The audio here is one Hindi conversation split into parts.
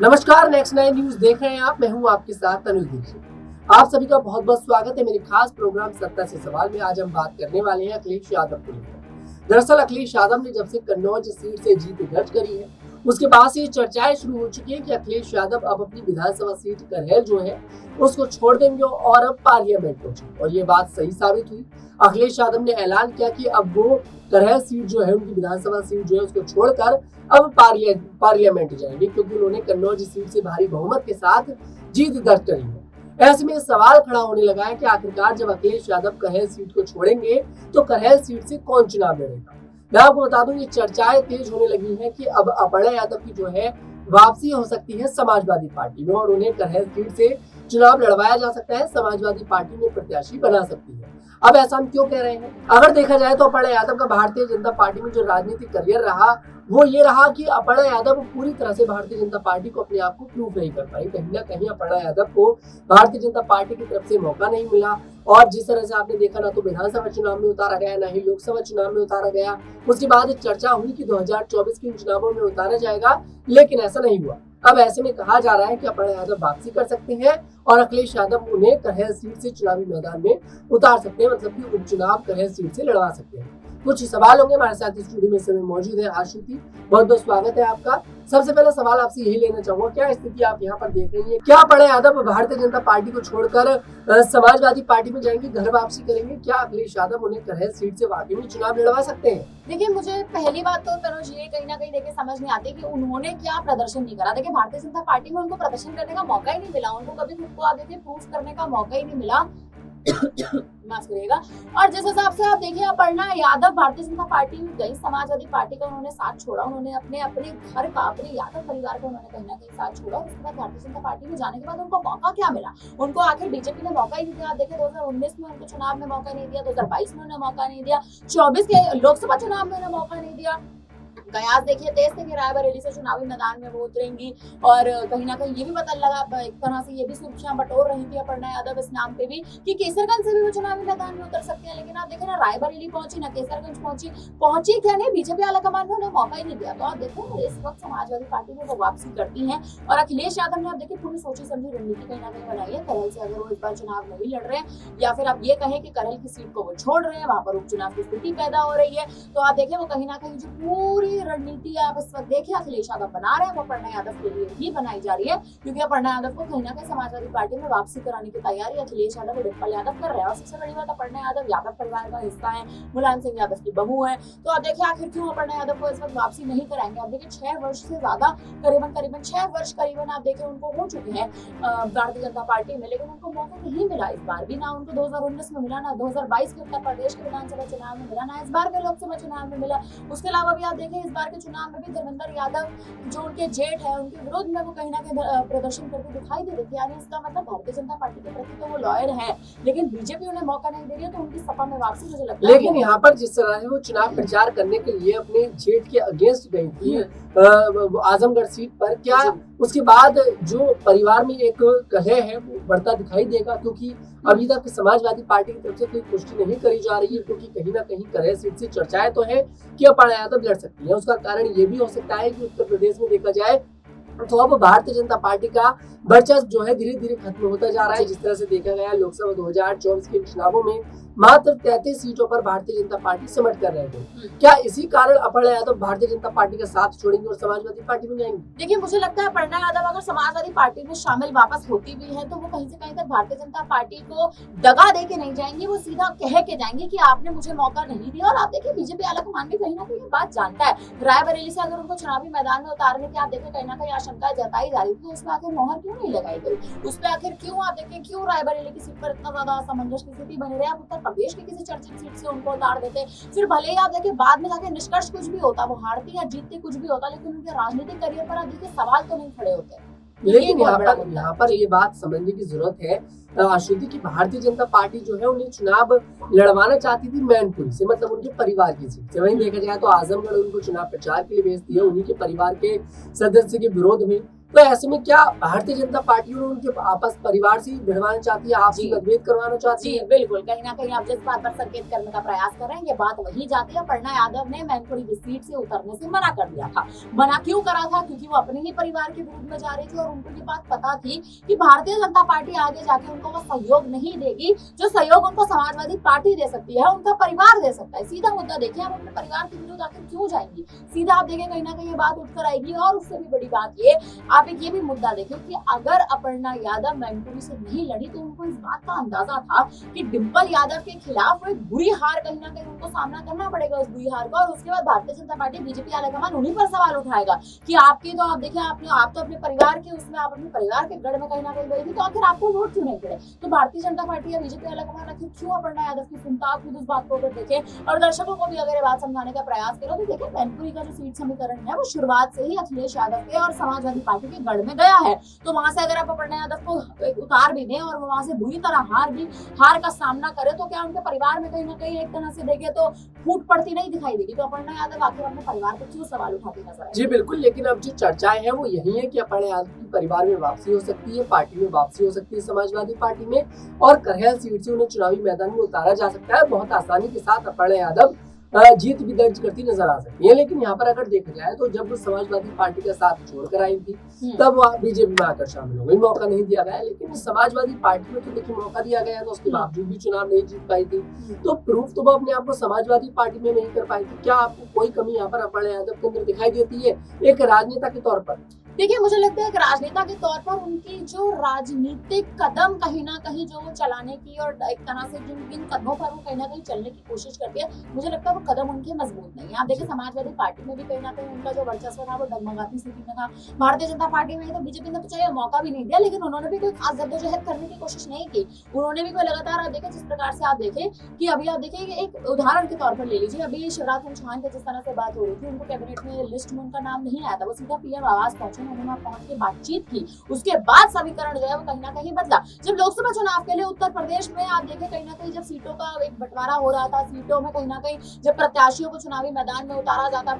नमस्कार, नेक्स्ट 9 न्यूज देख रहे हैं आप। मैं हूं आपके साथ तनुज दीक्षित। आप सभी का बहुत बहुत स्वागत है मेरे खास प्रोग्राम सत्ता से सवाल में। आज हम बात करने वाले हैं अखिलेश यादव को लेकर। दरअसल अखिलेश यादव ने जब से कन्नौज सीट से जीत दर्ज करी है, उसके बाद से ये चर्चाएं शुरू हो चुकी है कि अखिलेश यादव अब अपनी विधानसभा सीट करहल जो है उसको छोड़ देंगे और अब पार्लियामेंट पहुंचेंगे। और ये बात सही साबित हुई। अखिलेश यादव ने ऐलान किया कि अब वो करहल सीट जो है, उनकी विधानसभा सीट जो है, उसको छोड़कर अब पार्लियामेंट जाएंगे, क्योंकि उन्होंने कन्नौज सीट से भारी बहुमत के साथ जीत दर्ज करी है। ऐसे में सवाल खड़ा होने लगा है कि आखिरकार जब अखिलेश यादव करहल सीट को छोड़ेंगे तो करहल सीट से कौन चुनाव लड़ेगा। मैं आपको बता दूं, ये चर्चाएं तेज होने लगी हैं कि अब अपर्णा यादव की जो है वापसी हो सकती है समाजवादी पार्टी में और उन्हें करहल सीट से चुनाव लड़वाया जा सकता है, समाजवादी पार्टी में प्रत्याशी बना सकती है। अब ऐसा हम क्यों कह रहे हैं? अगर देखा जाए तो अपर्णा यादव का भारतीय जनता पार्टी में जो राजनीतिक करियर रहा वो ये रहा कि अपर्णा यादव पूरी तरह से भारतीय जनता पार्टी को अपने आप को प्रूव नहीं कर पाई। कहीं ना कहीं अपर्णा यादव को भारतीय जनता पार्टी की तरफ से मौका नहीं मिला और जिस तरह से आपने देखा, ना तो विधानसभा चुनाव में उतारा गया, ना ही लोकसभा चुनाव में उतारा गया। उसके बाद चर्चा हुई कि 2024 के चुनावों में उतारा जाएगा, लेकिन ऐसा नहीं हुआ। अब ऐसे में कहा जा रहा है कि अपर्णा यादव वापसी कर सकते हैं और अखिलेश यादव उन्हें करहल सीट से चुनावी मैदान में उतार सकते हैं, मतलब कि उपचुनाव करहल सीट से लड़वा सकते हैं। कुछ सवाल होंगे हमारे साथ स्टूडियो में इस समय मौजूद है आशुति, बहुत बहुत स्वागत है आपका। सबसे पहला सवाल आपसे यही लेना चाहूंगा, क्या स्थिति आप यहाँ पर देख रही है? क्या अपर्णा यादव भारतीय जनता पार्टी को छोड़कर समाजवादी पार्टी में जाएंगे, घर वापसी करेंगे? क्या अखिलेश यादव उन्हें करहल सीट से वाकई में चुनाव लड़वा सकते हैं? देखिए, मुझे पहली बात तो तनुज ये कहीं ना कहीं देखिए समझ नहीं आती कि उन्होंने क्या प्रदर्शन नहीं करा। देखिए, भारतीय जनता पार्टी में उनको प्रदर्शन करने का मौका ही नहीं मिला, उनको कभी खुद को आगे प्रूफ करने का मौका ही नहीं मिला। माफ करिएगा। और जिस हिसाब से आप देखिए, अपर्णा यादव भारतीय जनता पार्टी में गई, समाजवादी पार्टी का उन्होंने साथ छोड़ा, उन्होंने अपने घर का, अपने यादव परिवार का उन्होंने कहीं ना कहीं साथ छोड़ा। उसके बाद भारतीय जनता पार्टी में जाने के बाद उनको मौका क्या मिला? उनको आखिर बीजेपी ने मौका ही नहीं दिया। आप देखिए, 2019 में उनको चुनाव में मौका नहीं दिया, 2022 में उन्हें मौका नहीं दिया, 24 के लोकसभा चुनाव में उन्हें मौका नहीं दिया। कयास देखिए, 23 से रायबरेली से चुनावी मैदान में वो उतरेंगी और कहीं ना कहीं ये भी पता लगा, एक तरह से ये भी सुर्खियां बटोर रही थी अपर्णा यादव इस नाम पे भी कि केसरगंज से भी वो चुनावी मैदान में उतर सकते हैं। लेकिन आप देखें, ना रायबरेली पहुंची, ना केसरगंज पहुंची क्या नहीं, बीजेपी आलाकमान ने उन्हें मौका ही नहीं दिया। तो आप देखो, इस वक्त समाजवादी पार्टी में वो वापसी करती है और अखिलेश यादव ने आप देखिए पूरी सोची समझी रणनीति कहीं ना कहीं बनाई है। करहल से अगर वो इस बार चुनाव नहीं लड़ रहे हैं या फिर आप ये कहें कि करहल की सीट को वो छोड़ रहे हैं, वहां पर उपचुनाव की स्थिति पैदा हो रही है, तो आप देखिए वो कहीं ना कहीं जो पूरी रणनीति आप इस वक्त देखिए अखिलेश यादव बना रहे हैं, वो अपर्णा यादव के लिए ही बनाई जा रही है, क्योंकि अपर्णा यादव को कहीं ना कहीं समाजवादी पार्टी में वापसी कराने की तैयारी अखिलेश यादव और डिम्पल यादव कर रहे हैं। और सबसे बड़ी बात, अपर्णा यादव यादव परिवार का हिस्सा है, मुलायम सिंह यादव की बहू है। तो आप देखिए आखिर क्यों अपर्णा यादव को इस वक्त वापसी नहीं कराएंगे? आप देखिए 6 वर्ष से ज्यादा, करीबन 6 वर्ष करीबन आप देखिए उनको हो चुके हैं भारतीय जनता पार्टी में, लेकिन उनको मौका नहीं मिला इस बार भी। ना उनको 2019 में मिला, ना 2022 के उत्तर प्रदेश के विधानसभा चुनाव में मिला, ना इस बार के लोकसभा चुनाव में मिला। उसके अलावा भी आप देखिए इस बार के चुनाव में भी धर्मेंद्र यादव जो उनके जेठ है, उनके विरोध में वो कहीं ना कहीं प्रदर्शन करते दिखाई दे रही थी। यानी इसका मतलब भारतीय जनता पार्टी के प्रति तो वो लॉयल है, लेकिन बीजेपी उन्हें मौका नहीं दे रही है, तो उनकी सपा में वापसी मुझे लगता है। लेकिन यहाँ पर जिस तरह है वो चुनाव प्रचार करने के लिए अपने जेठ के अगेंस्ट गई थी आजमगढ़ सीट पर, क्या उसके बाद जो परिवार में एक कलह है वो बढ़ता दिखाई देगा? क्योंकि अभी तक समाजवादी पार्टी की तरफ से कोई पुष्टि नहीं करी जा रही है, क्योंकि कहीं ना कहीं करहल सीट से चर्चाएं तो है कि अपर्णा यादव लड़ सकती है। उसका कारण ये भी हो सकता है कि उत्तर प्रदेश में देखा जाए तो अब भारतीय जनता पार्टी का वर्चस्व जो है धीरे धीरे खत्म होता जा रहा है। जिस तरह से देखा गया लोकसभा 2024 के चुनावों में मात्र 33 सीटों पर भारतीय जनता पार्टी सिमट कर रहे थे। क्या इसी कारण अपर्णा यादव भारतीय जनता पार्टी का साथ छोड़ेंगे और समाजवादी पार्टी में जाएंगे? देखिए, मुझे लगता है अपर्णा यादव अगर समाजवादी पार्टी में शामिल वापस होती भी है तो वो कहीं से कहीं तक भारतीय जनता पार्टी को दगा दे के नहीं जाएंगी, वो सीधा कह के जाएंगे कि आपने मुझे मौका नहीं दिया। और आप देखिए, बीजेपी आलाकमान भी कहीं ना कहीं बात जानता है। रायबरेली से अगर उनको चुनावी मैदान में उतारने की आप देखिए कहीं ना कहीं आशंका जताई जा रही थी, तो उस पर आखिर मोहर क्यों नहीं लगाई गई? उस पर आखिर क्यों आप देखिए क्यों रायबरेली की सीट पर इतना ज्यादा असमंजस की स्थिति बनी रही? आप उत्तर प्रदेश की किसी चर्चित सीट से उनको उतार देते, फिर भले ही आप देखिए बाद में जाके निष्कर्ष कुछ भी होता, वो हारती या जीतती कुछ भी होता, लेकिन उनके राजनीतिक करियर पर आप देखिए सवाल तो नहीं खड़े होते। लेकिन यहाँ पर ये बात समझने की जरूरत है आशुति की, भारतीय जनता पार्टी जो है उन्हें चुनाव लड़वाना चाहती थी मैनपुरी से, मतलब उनके परिवार की सीट से। वहीं देखा जाए तो आजमगढ़ उनको चुनाव प्रचार के लिए भेज दिया, उन्हीं के परिवार के सदस्य के विरोध में तो ऐसे में क्या भारतीय जनता पार्टी उनके आपस परिवार से भिड़वाना चाहती है, आपसी जी। मतभेद करवाना चाहती जी है? बिल्कुल, कहीं ना कहीं आप जिस बात पर संकेत करने का प्रयास कर रहे हैं ये बात वही जाती है। अपर्णा यादव ने मैनपुरी की सीट से उतरने से मना कर दिया था। मना क्यों करा था? क्योंकि वो अपने ही परिवार के विरुद्ध में जा रही थी और उनको ये बात पता थी कि भारतीय जनता पार्टी आगे जाके उनको वो सहयोग नहीं देगी जो सहयोग उनको समाजवादी पार्टी दे सकती है, उनका परिवार दे सकता है। सीधा मुद्दा देखिए, आप अपने परिवार के विरुद्ध आखिर क्यों जाएंगी? सीधा आप देखें कहीं ना कहीं ये बात उठकर आएगी। और उससे भी बड़ी बात ये, आप एक ये भी मुद्दा देखें कि अगर अपर्णा यादव मैनपुरी से नहीं लड़ी तो उनको इस बात का अंदाजा था कि डिंपल यादव के खिलाफ एक बुरी हार कहीं ना कहीं उनको सामना करना पड़ेगा उस बुरी हार का। और उसके बाद भारतीय जनता पार्टी बीजेपी आलाकमान उन्हीं पर सवाल उठाएगा कि आपकी तो आप देखिए आप तो अपने परिवार के उसमें आप अपने परिवार के गढ़ में कहीं ना कहीं गई थी, तो आखिर आपको वोट क्यों नहीं पड़े? तो भारतीय जनता पार्टी या बीजेपी आलाकमान आखिर क्यों अपर्णा यादव की सुनता? आप खुद उस बात को अगर देखें और दर्शकों को भी अगर ये बात समझाने का प्रयास करो तो देखिए मैनपुरी का जो सीट समीकरण है वो शुरुआत से ही अखिलेश यादव के और समाजवादी पार्टी के गढ़ में गया है। तो वहां से अगर आप अपर्णा यादव को उतार भी दें और वहां से बुरी तरह हार का सामना करे तो क्या उनके परिवार में कहीं ना कहीं एक तरह से देखे तो फूट पड़ती नहीं दिखाई देगी? तो अपर्णा यादव आखिर अपने परिवार पर क्यों सवाल उठाती नजर आएगी? जी बिल्कुल, लेकिन अब जो चर्चाएं हैं वो यही है कि अपर्णा यादव की परिवार में वापसी हो सकती है, पार्टी में वापसी हो सकती है समाजवादी पार्टी में, और करहल सीट से उन्हें चुनावी मैदान में उतारा जा सकता है। बहुत आसानी के साथ अपर्णा यादव जीत भी दर्ज करती नजर आ सकती है। लेकिन यहाँ पर अगर देखा जाए तो जब वो समाजवादी पार्टी का साथ छोड़कर आई थी तब वो बीजेपी में आकर शामिल हो गई, मौका नहीं दिया गया। लेकिन समाजवादी पार्टी में तो देखिए मौका दिया गया तो उसके बावजूद भी चुनाव नहीं जीत पाई थी। तो प्रूफ तो वो अपने आप को समाजवादी पार्टी में नहीं कर पाई थी। क्या आपको कोई कमी यहाँ पर अपर्णा यादव के अंदर दिखाई देती है एक राजनेता के तौर पर? देखिए मुझे लगता है एक राजनेता के तौर पर उनकी जो राजनीतिक कदम कहीं ना कहीं जो वो चलाने की और एक तरह से जिन कदमों पर वो कहीं ना कहीं चलने की कोशिश करती है, मुझे लगता है वो कदम उनके मजबूत नहीं है। आप देखिए समाजवादी पार्टी में भी कहीं ना कहीं उनका जो वर्चस्व था वो डगमगाती स्थिति में था। भारतीय जनता पार्टी में तो बीजेपी ने तो चाहिए मौका भी नहीं दिया, लेकिन उन्होंने भी कोई खास जद्दोजहद करने की कोशिश नहीं की। उन्होंने भी कोई लगातार आप देखें जिस प्रकार से आप देखें कि अभी आप देखिए एक उदाहरण के तौर पर ले लीजिए, अभी शिवराज सिंह चौहान की जिस तरह से बात हो रही थी, उनको कैबिनेट में लिस्ट में उनका नाम नहीं आया था, वो सीधा पीएम आवास पहुंचे, उन्होंने पहुंच के बातचीत की। उसके बाद समीकरण जो है वो कहीं ना कहीं बदला। जब लोकसभा चुनाव के लिए उत्तर प्रदेश में आप देखें कहीं ना कहीं जब सीटों का एक बंटवारा हो रहा था, सीटों में कहीं ना कहीं जब प्रत्याशियों को चुनावी मैदान में उतारा जा रहा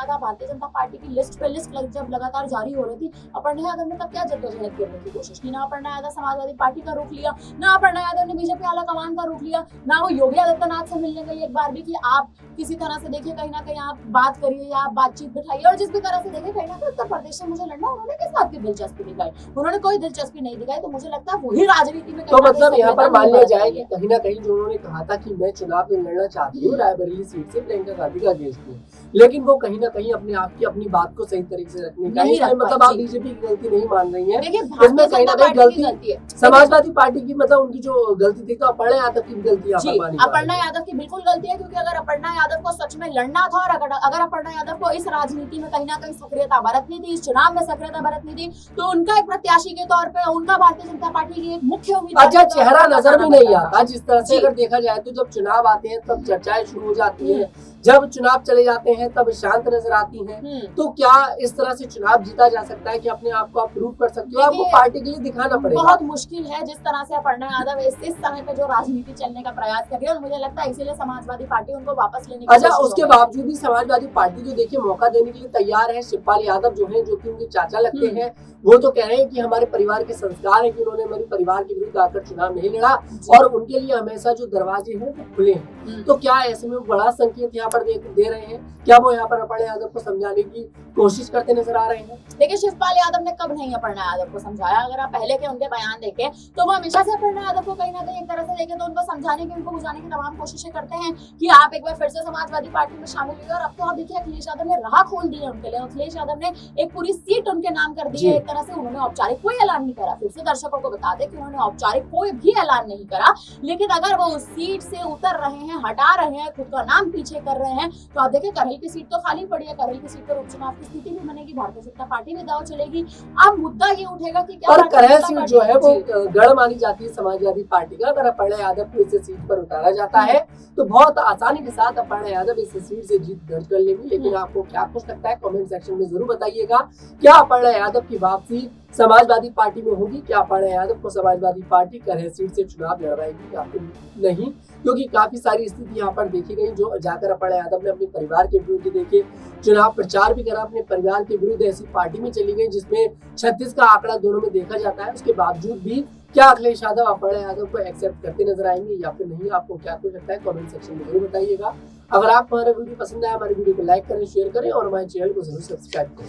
था, भारतीय जनता पार्टी की लिस्ट पे लिस्ट जब लगातार जारी हो रही थी, अपर्णा यादव ने तब क्या जद्दोजहद करने की कोशिश की? ना अपर्णा यादव समाजवादी पार्टी का रुख लिया, ना अपर्णा यादव ने बीजेपी आलाकमान का रुख लिया, ना वो योगी आदित्यनाथ से मिलने गई एक बार भी कि आप किसी तरह से देखिए कहीं ना कहीं आप बात करिए या आप बातचीत बिठाइए। और जिस भी तरह से देखें कहीं ना कहीं उत्तर प्रदेश से मुझे लड़ना, उन्होंने किस बात की दिलचस्पी दिखाई? उन्होंने कोई दिलचस्पी नहीं दिखाई। तो मुझे लगता है वही राजनीति में तो मतलब यहाँ पर मान लिया जाए कि कहीं ना कहीं जो उन्होंने कहा था कि मैं चुनाव में लड़ना चाहती हूँ रायबरेली सीट से प्रियंका गांधी का अगेंस्ट हूँ, लेकिन वो कहीं ना कहीं अपने आप की अपनी बात को सही तरीके से रखने का मतलब आप बीजेपी की गलती नहीं मान रही है, इसमें कहीं ना कहीं गलती समाजवादी पार्टी की मतलब उनकी जो गलती थी तो अपर्णा यादव की गलती अपर्णा यादव की बिल्कुल गलती है। क्योंकि अगर अपर्णा यादव को सच में लड़ना था और अगर अपर्णा यादव को इस राजनीति में कहीं ना कहीं सक्रियता बरतनी थी, इस चुनाव में सक्रियता बरतनी थी, तो उनका एक प्रत्याशी के तौर पे उनका भारतीय जनता पार्टी की एक मुख्य उम्मीदवार अच्छा चेहरा नजर भी नहीं आता। जिस तरह से अगर देखा जाए तो जब चुनाव आते हैं तब चर्चाएं शुरू हो जाती है, जब चुनाव चले जाते हैं तब शांत नजर आती हैं। तो क्या इस तरह से चुनाव जीता जा सकता है कि अपने आप को आप प्रूव कर सकते हो? आपको पार्टी के लिए दिखाना पड़ेगा। बहुत मुश्किल है जिस तरह से अपर्णा यादव इस समय पे जो राजनीति चलने का प्रयास कर रही है, और मुझे लगता है इसीलिए समाजवादी पार्टी उनको वापस लेने की अच्छा उसके बावजूद भी समाजवादी पार्टी जो देखिए मौका देने के लिए तैयार है। शिवपाल यादव जो है, जो कि उनके चाचा लगते हैं, वो तो कह रहे हैं कि हमारे परिवार के संस्कार है कि उन्होंने हमारे परिवार के विरुद्ध आकर चुनाव नहीं लड़ा और उनके लिए हमेशा जो दरवाजे हैं वो खुले हैं। तो क्या ऐसे में बड़ा संकेत यहाँ पर दे रहे हैं? क्या वो यहाँ पर अपर्णा यादव को समझाने की कोशिश करते नजर आ रहे हैं? देखिए शिवपाल यादव ने कब नहीं अपर्णा यादव को समझाया। अगर आप पहले के उनके बयान देखें तो वो हमेशा से अपर्णा यादव को कहीं ना कहीं एक तरह से देखें तो उनको समझाने की, उनको बुझाने की तमाम कोशिशें करते हैं कि आप एक बार फिर से समाजवादी पार्टी में शामिल हुए। और अब तो आप देखिए अखिलेश यादव ने राह खोल दी है उनके लिए। अखिलेश यादव ने एक पूरी सीट उनके नाम कर दी है एक तरह से। उन्होंने औपचारिक कोई ऐलान नहीं करा, फिर से दर्शकों को बता दें कि उन्होंने औपचारिक कोई भी ऐलान नहीं करा, लेकिन अगर वो उस सीट से उतर रहे हैं, हटा रहे हैं, खुद का नाम पीछे कर रहे हैं, तो आप देखिए करहल की सीट तो खाली पड़ी है। करहल की सीट पर उपचुनाव की स्थिति भी बनेगी, भारतीय जनता पार्टी में दाव चलेगी। अब मुद्दा ये उठेगा कि क्या करहल सीट जो है वो गढ़ मानी जाती है समाजवादी पार्टी का। अगर अपर्णा यादव को इस सीट पर उतारा जाता है तो बहुत आसानी के साथ अपर्णा यादव इस सीट से जीत दर्ज कर लेंगी। लेकिन आपको क्या कुछ लगता है कमेंट सेक्शन में जरूर बताइएगा। क्या अपर्णा यादव की वापसी समाजवादी पार्टी में होगी? क्या अपर्णा यादव को समाजवादी पार्टी करह सीट से चुनाव लड़वाएगी या फिर नहीं? क्योंकि काफी सारी स्थिति यहाँ पर देखी गई, जो जाकर अपर्णा यादव ने अपने परिवार के विरुद्ध देखे चुनाव प्रचार भी करा, अपने परिवार के विरुद्ध ऐसी पार्टी में चली गई जिसमें 36 का आंकड़ा दोनों में देखा जाता है। उसके बावजूद भी क्या अखिलेश यादव अपर्णा यादव को एक्सेप्ट करते नजर आएंगे या फिर नहीं? आपको क्या कुछ लगता है कमेंट सेक्शन में जरूर बताइएगा। अगर आपको हमारा वीडियो पसंद आया, हमारे वीडियो को लाइक करें, शेयर करें और हमारे चैनल को जरूर सब्सक्राइब करें।